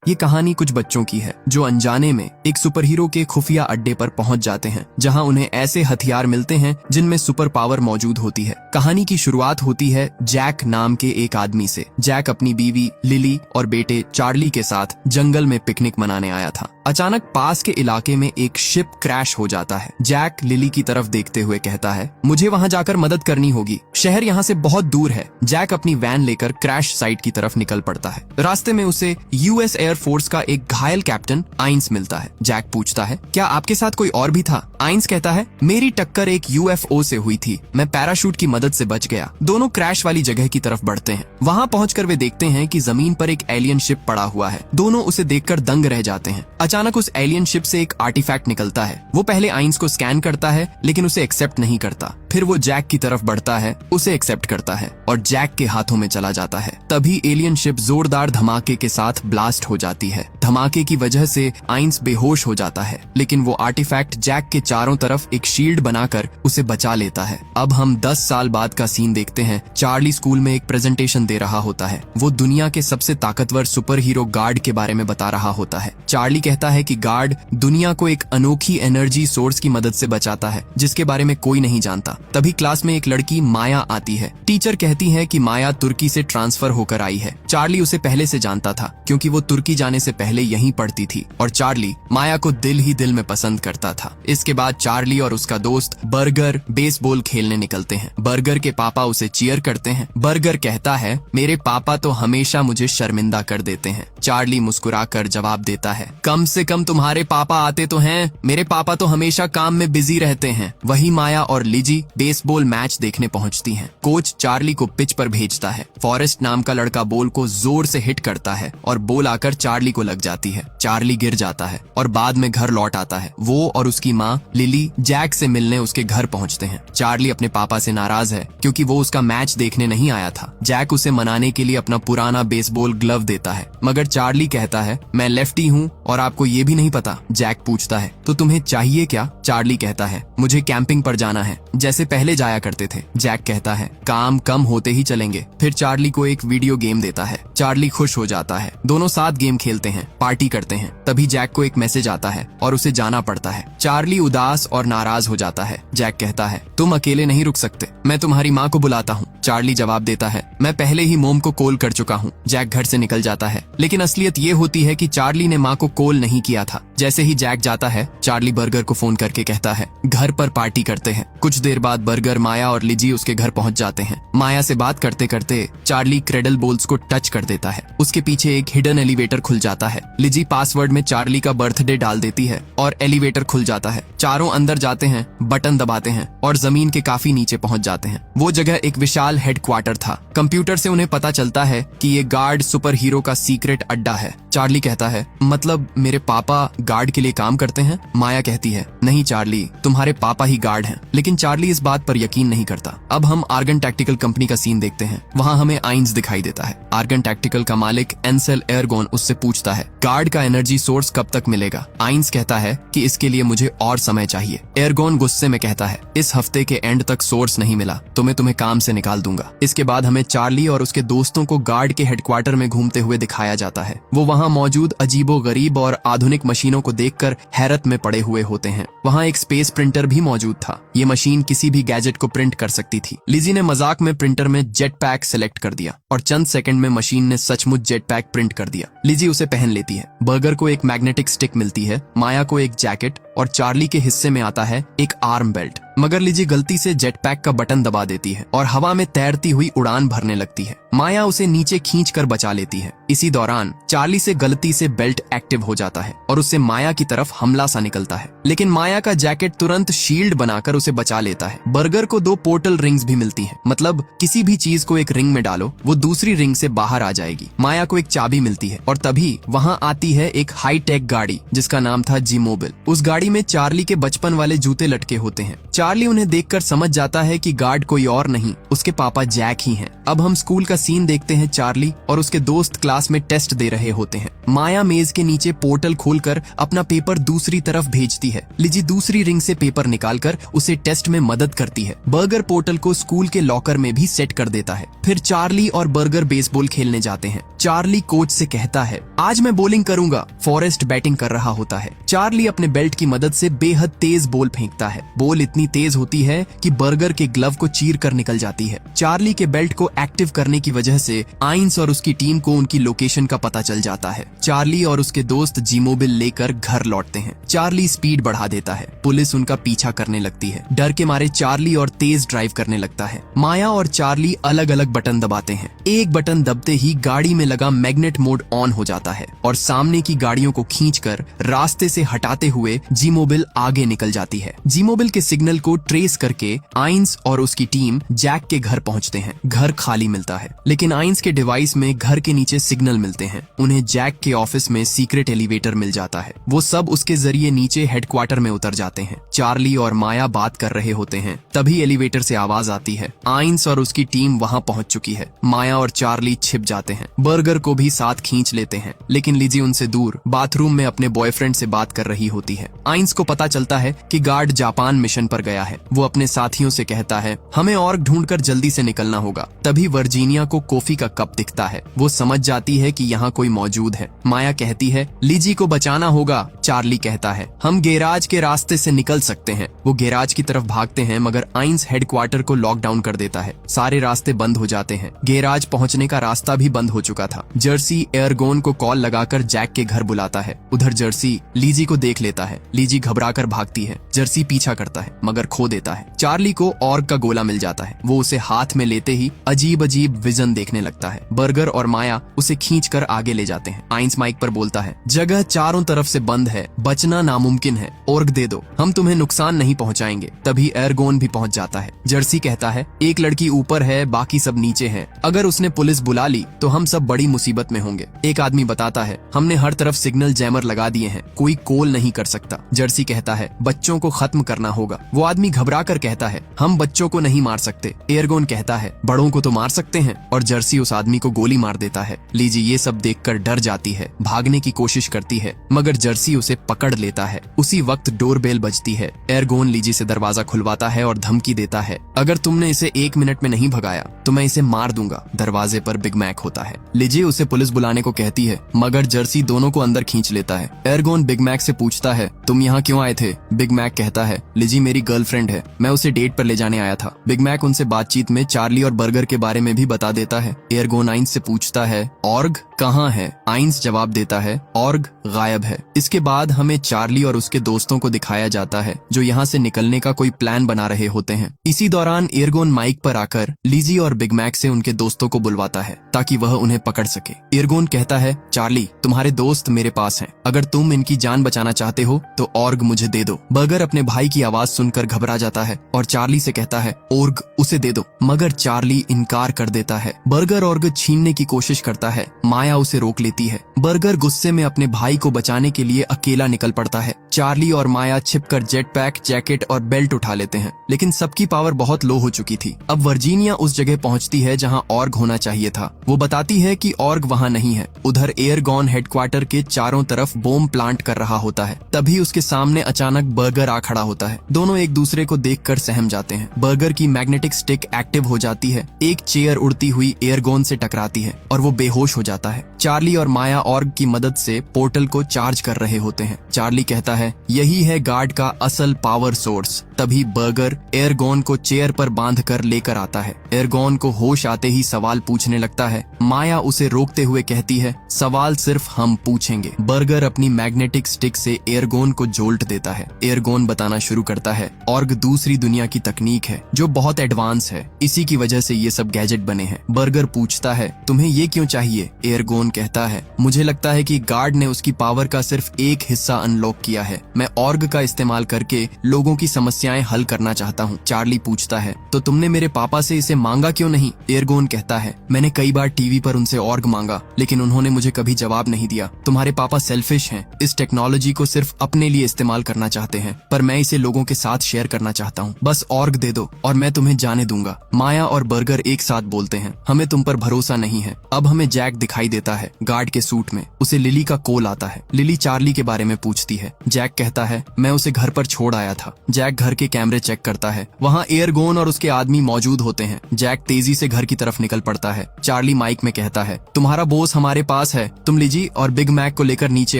ये कहानी कुछ बच्चों की है जो अनजाने में एक सुपर हीरो के खुफिया अड्डे पर पहुंच जाते हैं, जहां उन्हें ऐसे हथियार मिलते हैं जिनमें सुपर पावर मौजूद होती है। कहानी की शुरुआत होती है जैक नाम के एक आदमी से। जैक अपनी बीवी लिली और बेटे चार्ली के साथ जंगल में पिकनिक मनाने आया था। अचानक पास के इलाके में एक शिप क्रैश हो जाता है। जैक लिली की तरफ देखते हुए कहता है, मुझे वहां जाकर मदद करनी होगी, शहर यहाँ से बहुत दूर है। जैक अपनी वैन लेकर क्रैश साइट की तरफ निकल पड़ता है। रास्ते में उसे यूएस एयरफोर्स का एक घायल कैप्टन आइंस मिलता है। जैक पूछता है, क्या आपके साथ कोई और भी था? आइंस कहता है, मेरी टक्कर एक यूएफओ से हुई थी, मैं पैराशूट की मदद से बच गया। दोनों क्रैश वाली जगह की तरफ बढ़ते हैं। वहाँ पहुंचकर वे देखते हैं कि जमीन पर एक एलियन शिप पड़ा हुआ है। दोनों उसे देखकर दंग रह जाते हैं। अचानक उस एलियन शिप से एक आर्टिफैक्ट निकलता है। वो पहले आइंस को स्कैन करता है लेकिन उसे एक्सेप्ट नहीं करता। फिर वो जैक की तरफ बढ़ता है, उसे एक्सेप्ट करता है और जैक के हाथों में चला जाता है। तभी एलियन शिप जोरदार धमाके के साथ ब्लास्ट हो जाती है। धमाके की वजह से आइंस बेहोश हो जाता है, लेकिन वो आर्टिफैक्ट जैक के चारों तरफ एक शील्ड बनाकर उसे बचा लेता है। अब हम 10 साल बाद का सीन देखते हैं। चार्ली स्कूल में एक प्रेजेंटेशन दे रहा होता है। वो दुनिया के सबसे ताकतवर सुपर हीरो गार्ड के बारे में बता रहा होता है। चार्ली कहता है कि गार्ड दुनिया को एक अनोखी एनर्जी सोर्स की मदद से बचाता है जिसके बारे में कोई नहीं जानता। तभी क्लास में एक लड़की माया आती है। टीचर कहती है कि माया तुर्की से ट्रांसफर होकर आई है। चार्ली उसे पहले से जानता था क्योंकि वो तुर्की जाने से पहले यहीं पढ़ती थी और चार्ली माया को दिल ही दिल में पसंद करता था। इसके बाद चार्ली और उसका दोस्त बर्गर बेसबॉल खेलने निकलते हैं। बर्गर के पापा उसे चीयर करते हैं। बर्गर कहता है, मेरे पापा तो हमेशा मुझे शर्मिंदा कर देते हैं। चार्ली मुस्कुराकर जवाब देता है, कम से कम तुम्हारे पापा आते तो हैं, मेरे पापा तो हमेशा काम में बिजी रहते हैं। वही माया और लिजी बेसबॉल मैच देखने पहुंचती हैं। कोच चार्ली को पिच पर भेजता है। फॉरेस्ट नाम का लड़का बॉल को जोर से हिट करता है और बॉल आकर चार्ली को लग जाती है। चार्ली गिर जाता है और बाद में घर लौट आता है। वो और उसकी माँ लिली जैक से मिलने उसके घर पहुंचते हैं। चार्ली अपने पापा से नाराज है क्योंकि वो उसका मैच देखने नहीं आया था। जैक उसे मनाने के लिए अपना पुराना बेसबॉल ग्लव देता है, मगर चार्ली कहता है, मैं लेफ्टी हूँ और आपको ये भी नहीं पता। जैक पूछता है, तो तुम्हें चाहिए क्या? चार्ली कहता है, मुझे कैंपिंग पर जाना है, जैसे पहले जाया करते थे। जैक कहता है, काम कम होते ही चलेंगे। फिर चार्ली को एक वीडियो गेम देता है। चार्ली खुश हो जाता है। दोनों साथ गेम खेलते हैं, पार्टी करते हैं। तभी जैक को एक मैसेज आता है और उसे जाना पड़ता है। चार्ली उदास और नाराज हो जाता है। जैक कहता है, तुम अकेले नहीं रुक सकते, मैं तुम्हारी माँ को बुलाता हूँ। चार्ली जवाब देता है, मैं पहले ही मोम को कॉल कर चुका हूँ। जैक घर से निकल जाता है, लेकिन असलियत ये होती है कि चार्ली ने माँ को कॉल नहीं किया था। जैसे ही जैक जाता है, चार्ली बर्गर को फोन करके कहता है, घर पर पार्टी करते हैं। कुछ देर बाद बर्गर, माया और लिजी उसके घर पहुंच जाते हैं। माया से बात करते करते चार्ली क्रेडल बोल्स को टच कर देता है। उसके पीछे एक हिडन एलिवेटर खुल जाता है। लिजी पासवर्ड में चार्ली का बर्थडे डाल देती है और एलिवेटर खुल जाता है। चारों अंदर जाते हैं, बटन दबाते हैं और जमीन के काफी नीचे पहुंच जाते हैं। वो जगह एक विशाल हेडक्वार्टर था। कंप्यूटर से उन्हें पता चलता है कि ये गार्ड सुपर हीरो का सीक्रेट अड्डा है। चार्ली कहता है, मतलब मेरे पापा गार्ड के लिए काम करते हैं? माया कहती है, नहीं चार्ली, तुम्हारे पापा ही गार्ड हैं। लेकिन चार्ली इस बात पर यकीन नहीं करता। अब हम आर्गन टैक्टिकल कंपनी का सीन देखते हैं। वहाँ हमें आइंस दिखाई देता है। आर्गन टैक्टिकल का मालिक एंसेल एयरगोन उससे पूछता है, गार्ड का एनर्जी सोर्स कब तक मिलेगा? आइंस कहता है कि इसके लिए मुझे और समय चाहिए। एयरगोन गुस्से में कहता है, इस हफ्ते के एंड तक सोर्स नहीं मिला तो मैं तुम्हें काम से निकाल दूंगा। इसके बाद हमें चार्ली और उसके दोस्तों को गार्ड के हेडक्वार्टर में घूमते हुए दिखाया जाता है। वो वहाँ मौजूद अजीबो गरीब और आधुनिक मशीनों को देखकर हैरत में पड़े हुए होते हैं। वहाँ एक स्पेस प्रिंटर भी मौजूद था। ये मशीन किसी भी गैजेट को प्रिंट कर सकती थी। लिजी ने मजाक में प्रिंटर में जेट पैक सिलेक्ट कर दिया और चंद सेकंड में मशीन ने सचमुच जेट पैक प्रिंट कर दिया। लिजी उसे पहन लेती है। बर्गर को एक मैग्नेटिक स्टिक मिलती है, माया को एक जैकेट और चार्ली के हिस्से में आता है एक आर्म बेल्ट। मगर लिजी गलती से जेट पैक का बटन दबा देती है और हवा में तैरती हुई उड़ान भरने लगती है। माया उसे नीचे खींच कर बचा लेती है। इसी दौरान चार्ली से गलती से बेल्ट एक्टिव हो जाता है और उससे माया की तरफ हमला सा निकलता है, लेकिन माया का जैकेट तुरंत शील्ड बनाकर उसे बचा लेता है। बर्गर को 2 पोर्टल रिंग्स भी मिलती हैं, मतलब किसी भी चीज को एक रिंग में डालो, वो दूसरी रिंग से बाहर आ जाएगी। माया को एक चाबी मिलती है और तभी वहाँ आती है एक हाई टेक गाड़ी जिसका नाम था जी मोबिल। उस गाड़ी में चार्ली के बचपन वाले जूते लटके होते हैं। चार्ली उन्हें देखकर समझ जाता है कि गार्ड कोई और नहीं, उसके पापा जैक ही हैं। अब हम स्कूल का सीन देखते हैं चार्ली और उसके दोस्त क्लास में टेस्ट दे रहे होते हैं। माया मेज के नीचे पोर्टल खोलकर अपना पेपर दूसरी तरफ भेजती है। लिजी दूसरी रिंग से पेपर निकालकर उसे टेस्ट में मदद करती है। बर्गर पोर्टल को स्कूल के लॉकर में भी सेट कर देता है। फिर चार्ली और बर्गर बेसबॉल खेलने जाते हैं। चार्ली कोच से कहता है, आज मैं बॉलिंग करूंगा। फॉरेस्ट बैटिंग कर रहा होता है। चार्ली अपने बेल्ट की मदद से बेहद तेज बॉल फेंकता है। बॉल इतनी तेज होती है कि बर्गर के ग्लव को चीर कर निकल जाती है। चार्ली के बेल्ट को एक्टिव करने की वजह से आइंस और उसकी टीम को उनकी लोकेशन का पता चल जाता है। चार्ली और उसके दोस्त जीमोबिल लेकर घर लौटते हैं। चार्ली स्पीड बढ़ा देता है। पुलिस उनका पीछा करने लगती है। डर के मारे चार्ली और तेज ड्राइव करने लगता है। माया और चार्ली अलग अलग बटन दबाते हैं। एक बटन दबते ही गाड़ी में लगा मैग्नेट मोड ऑन हो जाता है और सामने की गाड़ियों को खींचकर रास्ते से हटाते हुए जीमोबिल आगे निकल जाती है। जीमोबिल के सिग्नल को ट्रेस करके आइंस और उसकी टीम जैक के घर पहुंचते हैं। घर खाली मिलता है, लेकिन आइंस के डिवाइस में घर के नीचे सिग्नल मिलते हैं। उन्हें जैक के ऑफिस में सीक्रेट एलिवेटर मिल जाता है। वो सब उसके जरिए नीचे हेडक्वार्टर में उतर जाते हैं। चार्ली और माया बात कर रहे होते हैं। तभी एलिवेटर से आवाज आती है। आइंस और उसकी टीम वहां पहुंच चुकी है। माया और चार्ली छिप जाते हैं। बर्गर को भी साथ खींच लेते हैं, लेकिन लिजी उनसे दूर बाथरूम में अपने बॉयफ्रेंड से बात कर रही होती है। आइंस को पता चलता है कि गार्ड जापान मिशन पर गया है। वो अपने साथियों से कहता है, हमें ऑर्ग ढूंढकर जल्दी से निकलना होगा। तभी वर्जीनिया को कॉफी का कप दिखता है। वो समझ जाती है कि यहाँ कोई मौजूद है। माया कहती है, लिजी को बचाना होगा। चार्ली कहता है, हम गैराज के रास्ते से निकल सकते हैं। वो गैराज की तरफ भागते हैं, मगर आइंस हेडक्वार्टर को लॉकडाउन कर देता है। सारे रास्ते बंद हो जाते हैं। गैराज पहुंचने का रास्ता भी बंद हो चुका था। जर्सी एयरगोन को कॉल लगाकर जैक के घर बुलाता है। उधर जर्सी लीजी को देख लेता है। लीजी घबराकर भागती है। जर्सी पीछा करता है, मगर खो देता है। चार्ली को ऑर्ग का गोला मिल जाता है। वो उसे हाथ में लेते ही अजीब अजीब विजन देखने लगता है। बर्गर और माया उसे खींचकर आगे ले जाते हैं। आइंस माइक पर बोलता है, जगह चारों तरफ से बंद है, बचना नामुमकिन है। ऑर्ग दे दो, हम तुम्हें नुकसान नहीं पहुंचाएंगे। तभी एयरगोन भी पहुंच जाता है। जर्सी कहता है, एक लड़की ऊपर है, बाकी सब नीचे हैं। अगर उसने पुलिस बुला ली तो हम सब बड़ी मुसीबत में होंगे। एक आदमी बताता है, हमने हर तरफ सिग्नल जैमर लगा दिए हैं, कोई कॉल नहीं कर सकता। जर्सी कहता है, बच्चों को खत्म करना होगा। वो आदमी घबरा कर कहता है, हम बच्चों को नहीं मार सकते। एयरगोन कहता है, बड़ों को तो मार सकते हैं, और जर्सी उस आदमी को गोली मार देता है। लीजी ये सब देखकर डर जाती है, भागने की कोशिश करती है, मगर जर्सी उसे पकड़ लेता है। उसी वक्त डोरबेल बजती है। एयरगोन लीजी से दरवाजा खुलवाता है और धमकी देता है, अगर तुमने इसे 1 मिनट में नहीं भगाया तो मैं इसे मार दूंगा। दरवाजे पर बिग मैक होता है। लीजी उसे पुलिस बुलाने को कहती है, मगर जर्सी दोनों को अंदर खींच लेता है। एयरगोन बिग मैक से पूछता है, तुम यहाँ क्यों आए थे? बिग मैक कहता है, लिजी मेरी गर्लफ्रेंड है, मैं उसे डेट पर ले जाने आया था। बिग मैक उनसे बातचीत में चार्ली और बर्गर के बारे में भी बता देता है। एयरगोन आइंस से पूछता है, ऑर्ग कहाँ है? आइंस जवाब देता है, ऑर्ग गायब है। इसके बाद हमें चार्ली और उसके दोस्तों को दिखाया जाता है, जो यहाँ से निकलने का कोई प्लान बना रहे होते हैं। इसी दौरान एयरगोन माइक पर आकर लिजी और बिग मैक से उनके दोस्तों को बुलवाता है, ताकि वह उन्हें पकड़ सके। एयरगोन कहता है, चार्ली तुम्हारे दोस्त मेरे पास हैं, अगर तुम इनकी जान बचाना चाहते हो तो ऑर्ग मुझे दे दो। बर्गर अपने भाई की आवाज सुनकर घबरा जाता है और चार्ली से कहता है, ऑर्ग उसे दे दो, मगर चार्ली इनकार कर देता है। बर्गर ऑर्ग छीनने की कोशिश करता है, माया उसे रोक लेती है। बर्गर गुस्से में अपने भाई को बचाने के लिए अकेला निकल पड़ता है। चार्ली और माया छिपकर जेट पैक, जैकेट और बेल्ट उठा लेते हैं, लेकिन सबकी पावर बहुत लो हो चुकी थी। अब वर्जीनिया उस जगह पहुंचती है जहां ऑर्ग होना चाहिए था। वो बताती है कि ऑर्ग वहां नहीं है। उधर एयरगॉन हेडक्वार्टर के चारों तरफ बॉम्ब प्लांट कर रहा होता है। तभी उसके सामने अचानक बर्गर आ खड़ा होता है। दोनों एक दूसरे को देखकर सहम जाते हैं। बर्गर की मैग्नेटिक स्टिक एक्टिव हो जाती है। एक चेयर उड़ती हुई एयरगॉन से टकराती है और वो बेहोश हो जाता है। चार्ली और माया ऑर्ग की मदद से पोर्टल को चार्ज कर रहे होते हैं। चार्ली कहता है, यही है गार्ड का असल पावर सोर्स। तभी बर्गर एयरगॉन को चेयर पर बांधकर लेकर आता है। एयरगॉन को होश आते ही सवाल पूछने लगता है। माया उसे रोकते हुए कहती है, सवाल सिर्फ हम पूछेंगे। बर्गर अपनी मैग्नेटिक स्टिक से एयरगॉन को जोल्ट देता है। एयरगॉन बताना शुरू करता है, ऑर्ग दूसरी दुनिया की तकनीक है जो बहुत एडवांस है, इसी की वजह से ये सब गैजेट बने हैं। बर्गर पूछता है, तुम्हें ये क्यों चाहिए? एयरगॉन कहता है, मुझे लगता है कि गार्ड ने उसकी पावर का सिर्फ एक हिस्सा अनलॉक किया है। मैं ऑर्ग का इस्तेमाल करके लोगों की समस्याएं हल करना चाहता हूँ। चार्ली पूछता है, तो तुमने मेरे पापा से इसे मांगा क्यों नहीं? एयरगॉन कहता है, मैंने कई बार टीवी पर उनसे ऑर्ग मांगा, लेकिन उन्होंने मुझे कभी जवाब नहीं दिया। तुम्हारे पापा सेल्फिश हैं, इस टेक्नोलॉजी को सिर्फ अपने लिए इस्तेमाल करना चाहते हैं, पर मैं इसे लोगों के साथ शेयर करना चाहता हूँ। बस ऑर्ग दे दो और मैं तुम्हें जाने दूंगा। माया और बर्गर एक साथ बोलते हैं, हमें तुम पर भरोसा नहीं है। अब हमें जैक दिखाई देता है गार्ड के सूट में। उसे लिली का कॉल आता है। लिली चार्ली के बारे में पूछती है। जैक कहता है मैं उसे घर पर छोड़ आया था। जैक घर के कैमरे चेक करता है। वहाँ एयरगोन और उसके आदमी मौजूद होते हैं। जैक तेजी से घर की तरफ निकल पड़ता है। चार्ली माइक में कहता है तुम्हारा बॉस हमारे पास है, तुम लिजी और बिग मैक को लेकर नीचे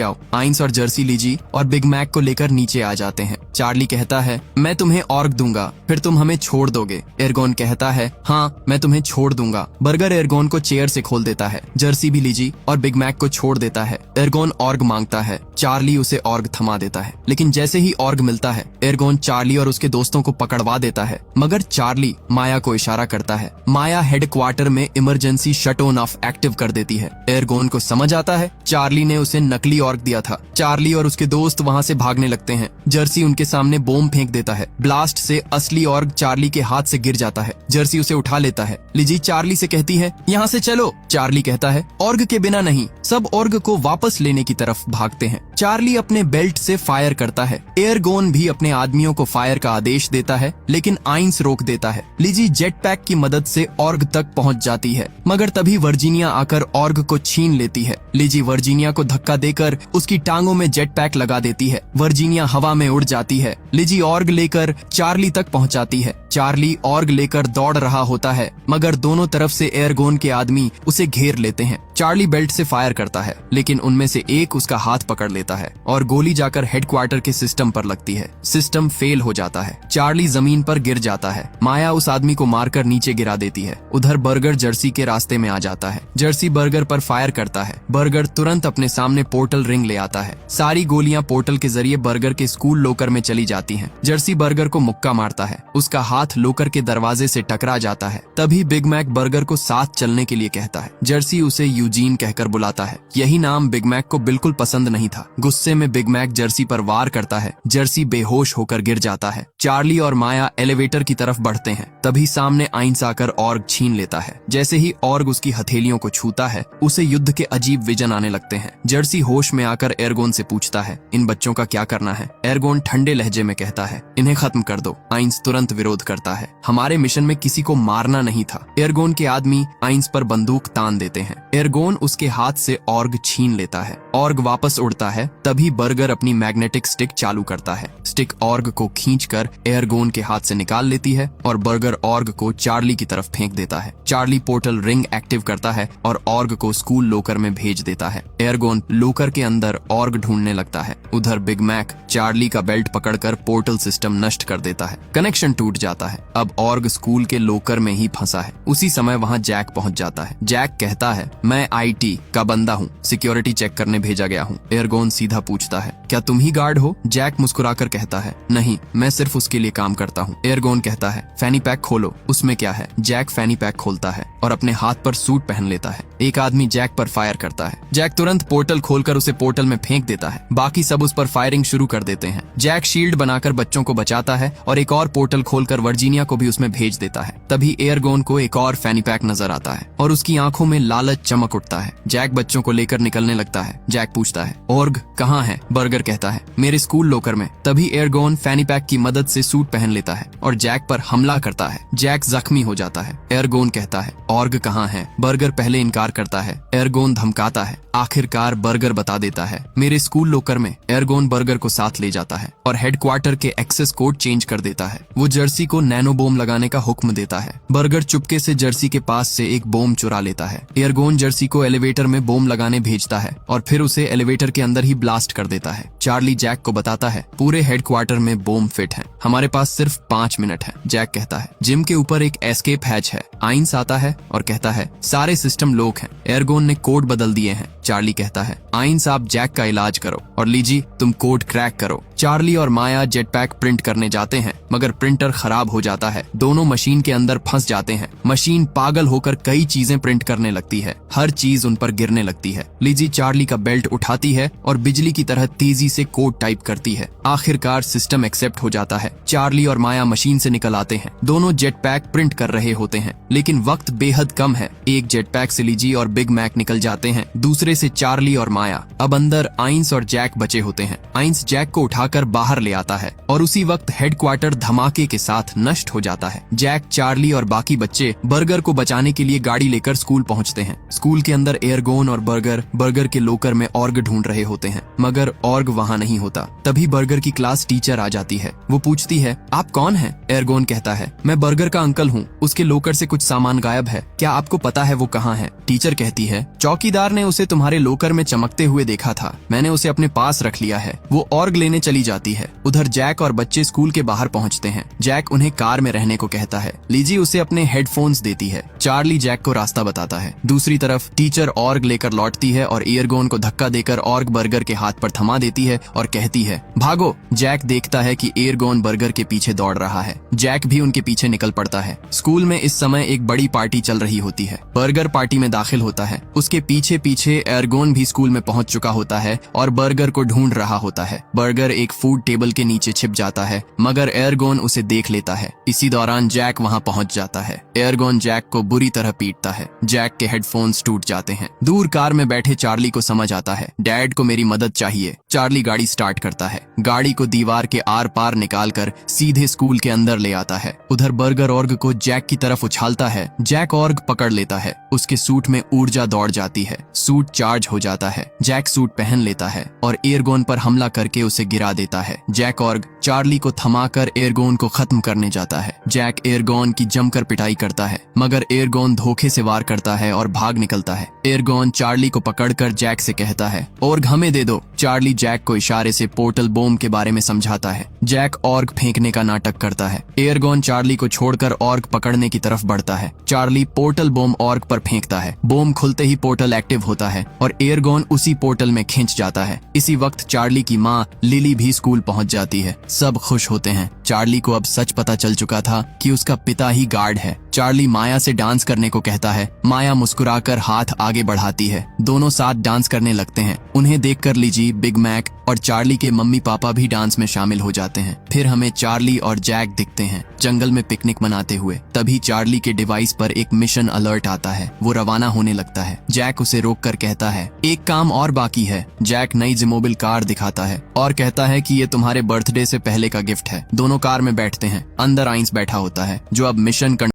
आओ। आइंस और जर्सी लिजी और बिग मैक को लेकर नीचे आ जाते हैं। चार्ली कहता है मैं तुम्हें ऑर्ग दूंगा, फिर तुम हमें छोड़ दोगे। एयरगोन कहता है हाँ मैं तुम्हें छोड़ दूंगा। बर्गर एयरगोन को चेयर से खोल देता है। जर्सी भी लिजी और बिग मैक को छोड़ देता है। एयरगोन ऑर्ग मांगता है। चार्ली उसे ऑर्ग थमा देता है, लेकिन जैसे ही ऑर्ग मिलता है एयरगोन चार्ली और उसके दोस्तों को पकड़वा देता है। मगर चार्ली माया को इशारा करता है। माया हेडक्वार्टर में emergency shut on off active कर देती है। एयरगोन को समझ आता है चार्ली ने उसे नकली ऑर्ग दिया था। चार्ली और उसके दोस्त वहाँ से भागने लगते हैं। जर्सी उनके सामने बॉम्ब फेंक देता है। ब्लास्ट से असली ऑर्ग चार्ली के हाथ से गिर जाता है। जर्सी उसे उठा लेता है। लिजी चार्ली से कहती है यहाँ से चलो। चार्ली कहता है ऑर्ग के बिना नहीं। सब ऑर्ग को वापस लेने की तरफ भागते हैं। चार्ली अपने बेल्ट से फायर करता है। एयरगोन भी अपने आदमियों को फायर का आदेश देता है, लेकिन आइंस रोक देता है। लिजी जेट पैक की मदद से ऑर्ग तक पहुंच जाती है, मगर तभी वर्जीनिया आकर ऑर्ग को छीन लेती है। लिजी वर्जीनिया को धक्का देकर उसकी टांगों में जेट पैक लगा देती है। वर्जीनिया हवा में उड़ जाती है। लिजी ऑर्ग लेकर चार्ली तक पहुंचाती है। चार्ली ऑर्ग लेकर दौड़ रहा होता है, मगर दोनों तरफ से एयरगोन के आदमी उसे घेर लेते हैं। चार्ली बेल्ट से फायर करता है, लेकिन उनमें से एक उसका हाथ पकड़ लेता है और गोली जाकर हेडक्वार्टर के सिस्टम पर लगती है। सिस्टम फेल हो जाता है। चार्ली जमीन पर गिर जाता है। माया उस आदमी को मारकर नीचे गिरा देती है। उधर बर्गर जर्सी के रास्ते में आ जाता है। जर्सी बर्गर पर फायर करता है। बर्गर तुरंत अपने सामने पोर्टल रिंग ले आता है। सारी गोलियां पोर्टल के जरिए बर्गर के स्कूल लोकर में चली जाती हैं। जर्सी बर्गर को मुक्का मारता है। उसका हाथ लोकर के दरवाजे से टकरा जाता है। तभी बिग मैक बर्गर को साथ चलने के लिए कहता है। जर्सी उसे यूजीन कहकर बुलाता है। यही नाम बिग मैक को बिल्कुल पसंद नहीं था। गुस्से में बिग मैक जर्सी पर वार करता है। जर्सी बेहोश होकर गिर जाता है। चार्ली और माया एलिवेटर की तरफ बढ़ते हैं। तभी सामने आइंस आकर ऑर्ग छीन लेता है। जैसे ही ऑर्ग उसकी हथेलियों को छूता है, उसे युद्ध के अजीब विजन आने लगते हैं। जर्सी होश में आकर एयरगोन से पूछता है इन बच्चों का क्या करना है। एयरगोन ठंडे लहजे में कहता है इन्हें खत्म कर दो। आइंस तुरंत विरोध करता है। हमारे मिशन में किसी को मारना नहीं था। एयरगोन के आदमी आइंस पर बंदूक तान देते हैं। एयरगोन उसके हाथ से ऑर्ग छीन लेता है। ऑर्ग वापस उड़ता है। तभी बर्गर अपनी मैग्नेटिक स्टिक चालू करता है। स्टिक ऑर्ग को खींचकर एयरगोन के हाथ से निकाल लेती है और बर्गर ऑर्ग को चार्ली की तरफ फेंक देता है। चार्ली पोर्टल रिंग एक्टिव करता है और ऑर्ग को स्कूल लोकर में भेज देता है। एयरगोन लोकर के अंदर ऑर्ग ढूंढने लगता है। उधर बिग मैक चार्ली का बेल्ट पकड़कर पोर्टल सिस्टम नष्ट कर देता है। कनेक्शन टूट जाता है। अब ऑर्ग स्कूल के लोकर में ही फंसा है। उसी समय वहाँ जैक पहुँच जाता है। जैक कहता है मैं IT का बंदा हूँ, सिक्योरिटी चेक करने भेजा गया हूँ। एयरगोन सीधा पूछता है क्या तुम ही गार्ड हो? जैक मुस्कुराकर कहता है नहीं, मैं सिर्फ उसके लिए काम करता हूँ। एयरगोन कहता है फैनी पैक खोलो, उसमें क्या है? जैक फैनी पैक खोलता है और अपने हाथ पर सूट पहन लेता है। एक आदमी जैक पर फायर करता है। जैक तुरंत पोर्टल खोलकर उसे पोर्टल में फेंक देता है। बाकी सब उस पर फायरिंग शुरू कर देते हैं। जैक शील्ड बनाकर बच्चों को बचाता है और एक और पोर्टल खोलकर वर्जीनिया को भी उसमें भेज देता है। तभी एयरगोन को एक और फैनी पैक नजर आता है और उसकी आंखों में लालच चमक उठता है। जैक बच्चों को लेकर निकलने लगता है। जैक पूछता है ऑर्ग कहाँ है? बर्गर कहता है मेरे स्कूल लोकर में। तभी एयरगोन फैनी पैक की मदद से सूट पहन लेता है और जैक पर हमला करता है। जैक जख्मी हो जाता है। एयरगोन कहता है ऑर्ग कहाँ है? बर्गर पहले इनकार करता है। एयरगोन धमकाता है। आखिरकार बर्गर बता देता है मेरे स्कूल लोकर में। एयरगोन बर्गर को साथ ले जाता है और हेडक्वार्टर के एक्सेस कोड चेंज कर देता है। वो जर्सी को नैनो बोम लगाने का हुक्म देता है। बर्गर चुपके से जर्सी के पास से एक बोम चुरा लेता है। एयरगोन जर्सी को एलिवेटर में बोम लगाने भेजता है और फिर उसे एलिवेटर के अंदर ही ब्लास्ट कर देता है। चार्ली जैक को बताता है पूरे हेडक्वार्टर में बोम फिट है, हमारे पास सिर्फ 5 मिनट है। जैक कहता है जिम के ऊपर एक एस्केप हैच है। आइंस आता है और कहता है सारे सिस्टम लॉक हैं, एयरगोन ने कोड बदल दिए हैं। चार्ली कहता है आइंस आप जैक का इलाज करो और लीजी तुम कोड क्रैक करो। चार्ली और माया जेट पैक प्रिंट करने जाते हैं, मगर प्रिंटर खराब हो जाता है। दोनों मशीन के अंदर फंस जाते हैं। मशीन पागल होकर कई चीजें प्रिंट करने लगती है। हर चीज उन पर गिरने लगती है। लीजी चार्ली का बेल्ट उठाती है और बिजली की तरह तेजी से कोड टाइप करती है। आखिरकार सिस्टम एक्सेप्ट हो जाता है। चार्ली और माया मशीन से निकल आते हैं। दोनों जेट पैक प्रिंट कर रहे होते हैं, लेकिन वक्त बेहद कम है। एक जेट पैक से लीजी और बिग मैक निकल जाते हैं, दूसरे से चार्ली और माया। अब अंदर आइंस और जैक बचे होते हैं। आइंस जैक को उठा उठाकर बाहर ले आता है और उसी वक्त हेडक्वार्टर धमाके के साथ नष्ट हो जाता है। जैक, चार्ली और बाकी बच्चे बर्गर को बचाने के लिए गाड़ी लेकर स्कूल पहुंचते हैं। स्कूल के अंदर एयरगोन और बर्गर के लोकर में ऑर्ग ढूंढ रहे होते हैं, मगर ऑर्ग वहां नहीं होता। तभी बर्गर की क्लास टीचर आ जाती है। वो पूछती है, आप कौन हैं? एयरगोन कहता है, मैं बर्गर का अंकल हूँ। उसके लोकर से कुछ सामान गायब है, क्या आपको पता है वो कहाँ है? टीचर कहती है, चौकीदार ने उसे तुम्हारे लोकर में चमकते हुए देखा था, मैंने उसे अपने पास रख लिया है। वो ऑर्ग लेने चली जाती है। उधर जैक और बच्चे स्कूल के बाहर पहुंचते हैं। जैक उन्हें कार में रहने को कहता है। लिजी उसे अपने हेडफोन्स देती है। चार्ली जैक को रास्ता बताता है। दूसरी तरफ टीचर ऑर्ग लेकर लौटती है और एयरगोन को धक्का देकर ऑर्ग बर्गर के हाथ पर थमा देती है और कहती है, भागो। जैक देखता है कि एयरगोन बर्गर के पीछे दौड़ रहा है। जैक भी उनके पीछे निकल पड़ता है। स्कूल में इस समय एक बड़ी पार्टी चल रही होती है। बर्गर पार्टी में दाखिल होता है। उसके पीछे पीछे एयरगोन भी स्कूल में पहुंच चुका होता है और बर्गर को ढूंढ रहा होता है। बर्गर एक फूड टेबल के नीचे छिप जाता है, मगर एयरगोन उसे देख लेता है। इसी दौरान जैक वहां पहुंच जाता है। एयरगोन जैक को बुरी तरह पीटता है। जैक के हेडफोन्स टूट जाते हैं। दूर कार में बैठे चार्ली को समझ आता है, डैड को मेरी मदद चाहिए। चार्ली गाड़ी स्टार्ट करता है। गाड़ी को दीवार के आर पार निकालकर सीधे स्कूल के अंदर ले आता है। उधर बर्गर ऑर्ग को जैक की तरफ उछालता है। जैक ऑर्ग पकड़ लेता है। उसके सूट में ऊर्जा दौड़ जाती है। सूट चार्ज हो जाता है। जैक सूट पहन लेता है और एयरगोन पर हमला करके उसे गिरा देता है। जैक ऑर्ग चार्ली को थमाकर एयरगोन को खत्म करने जाता है। जैक एयरगोन की जमकर पिटाई करता है, मगर एयरगोन धोखे से वार करता है और भाग निकलता है। एयरगोन चार्ली को पकड़कर जैक से कहता है, ऑर्ग हमें दे दो। चार्ली जैक को इशारे से पोर्टल बॉम्ब के बारे में समझाता है। जैक ऑर्ग फेंकने का नाटक करता है। एयरगोन चार्ली को छोड़कर ऑर्ग पकड़ने की तरफ बढ़ता है। चार्ली पोर्टल बॉम्ब ऑर्ग पर फेंकता है। बॉम्ब खुलते ही पोर्टल एक्टिव होता है और एयरगोन उसी पोर्टल में खिंच जाता है। इसी वक्त चार्ली की माँ लिली भी स्कूल पहुंच जाती है। सब खुश होते हैं। चार्ली को अब सच पता चल चुका था कि उसका पिता ही गार्ड है। चार्ली माया से डांस करने को कहता है। माया मुस्कुराकर हाथ आगे बढ़ाती है। दोनों साथ डांस करने लगते हैं। उन्हें देखकर लिजी, बिग मैक और चार्ली के मम्मी पापा भी डांस में शामिल हो जाते हैं। फिर हमें चार्ली और जैक दिखते हैं जंगल में पिकनिक मनाते हुए। तभी चार्ली के डिवाइस पर एक मिशन अलर्ट आता है। वो रवाना होने लगता है। जैक उसे रोककर कहता है, एक काम और बाकी है। जैक नई जिमोबिल कार दिखाता है और कहता है कि ये तुम्हारे बर्थडे से पहले का गिफ्ट है। दोनों कार में बैठते हैं। अंदर आइंस बैठा होता है, जो अब मिशन